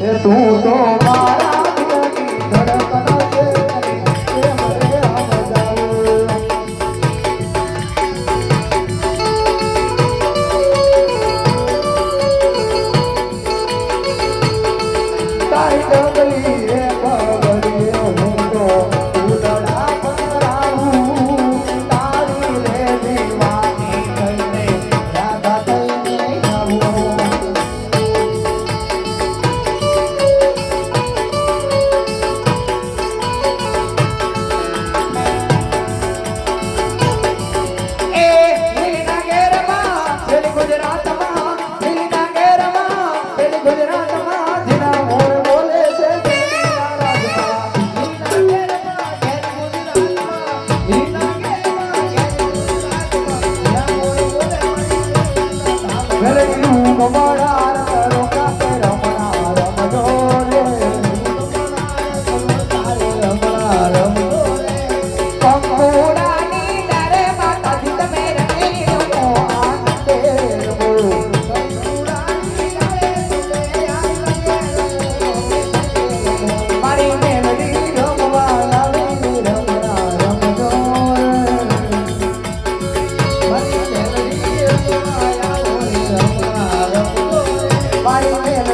તું તો મારા દિલની ધડકન છે એ મને સમજાવું તારી ડગલી એ બગડી હું તો ઉડડા પરાવું તારી રે દીવાની થઈને રાધા થઈને આવું Bye.